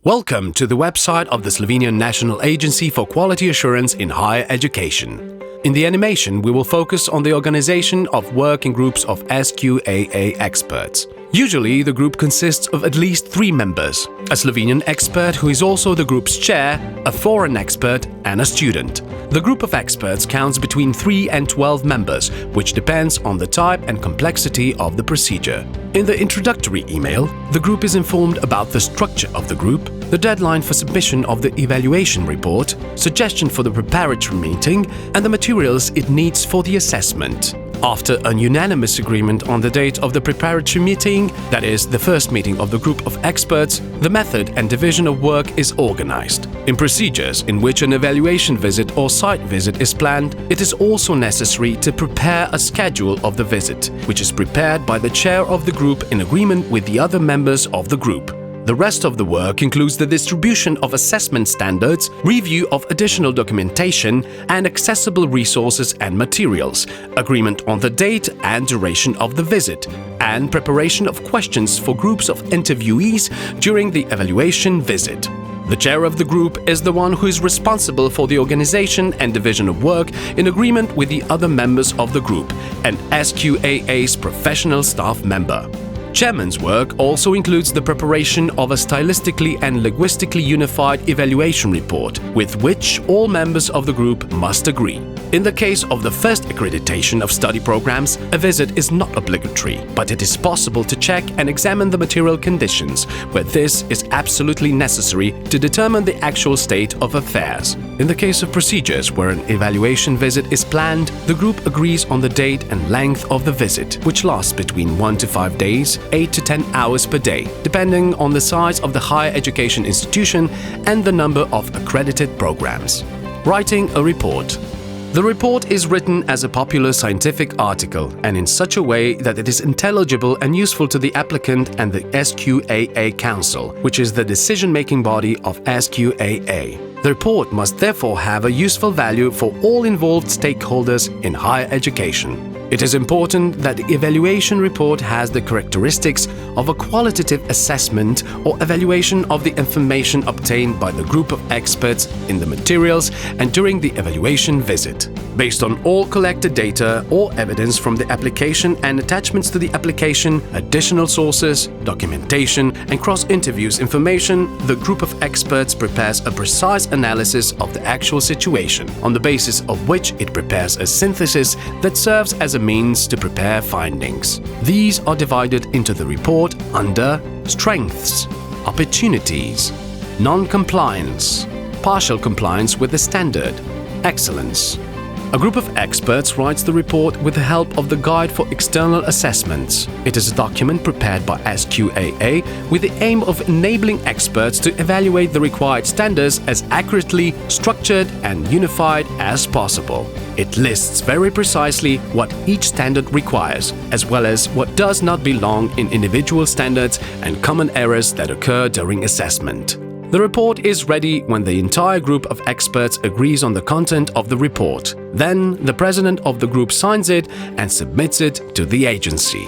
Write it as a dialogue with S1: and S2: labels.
S1: Welcome to the website of the Slovenian National Agency for Quality Assurance in Higher Education. In the animation, we will focus on the organization of working groups of SQAA experts. Usually, the group consists of at least 3 members: a Slovenian expert who is also the group's chair, a foreign expert, and a student. The group of experts counts between 3 and 12 members, which depends on the type and complexity of the procedure. In the introductory email, the group is informed about the structure of the group, the deadline for submission of the evaluation report, suggestion for the preparatory meeting, and the materials it needs for the assessment. After an unanimous agreement on the date of the preparatory meeting, that is, the first meeting of the group of experts, the method and division of work is organized. In procedures in which an evaluation visit or site visit is planned, it is also necessary to prepare a schedule of the visit, which is prepared by the chair of the group in agreement with the other members of the group. The rest of the work includes the distribution of assessment standards, review of additional documentation and accessible resources and materials, agreement on the date and duration of the visit, and preparation of questions for groups of interviewees during the evaluation visit. The chair of the group is the one who is responsible for the organization and division of work in agreement with the other members of the group and SQAA's professional staff member. Chairman's work also includes the preparation of a stylistically and linguistically unified evaluation report, with which all members of the group must agree. In the case of the first accreditation of study programs, a visit is not obligatory, but it is possible to check and examine the material conditions, where this is absolutely necessary to determine the actual state of affairs. In the case of procedures where an evaluation visit is planned, the group agrees on the date and length of the visit, which lasts between 1 to 5 days, 8 to 10 hours per day, depending on the size of the higher education institution and the number of accredited programs. Writing a report. The report is written as a popular scientific article and in such a way that it is intelligible and useful to the applicant and the SQAA Council, which is the decision-making body of SQAA. The report must therefore have a useful value for all involved stakeholders in higher education. It is important that the evaluation report has the characteristics of a qualitative assessment or evaluation of the information obtained by the group of experts in the materials and during the evaluation visit. Based on all collected data or evidence from the application and attachments to the application, additional sources, documentation, and cross-interviews information, the group of experts prepares a precise analysis of the actual situation, on the basis of which it prepares a synthesis that serves as a means to prepare findings. These are divided into the report under strengths, opportunities, non-compliance, partial compliance with the standard, excellence. A group of experts writes the report with the help of the Guide for External Assessments. It is a document prepared by SQAA with the aim of enabling experts to evaluate the required standards as accurately, structured and unified as possible. It lists very precisely what each standard requires, as well as what does not belong in individual standards and common errors that occur during assessment. The report is ready when the entire group of experts agrees on the content of the report. Then, the president of the group signs it and submits it to the agency.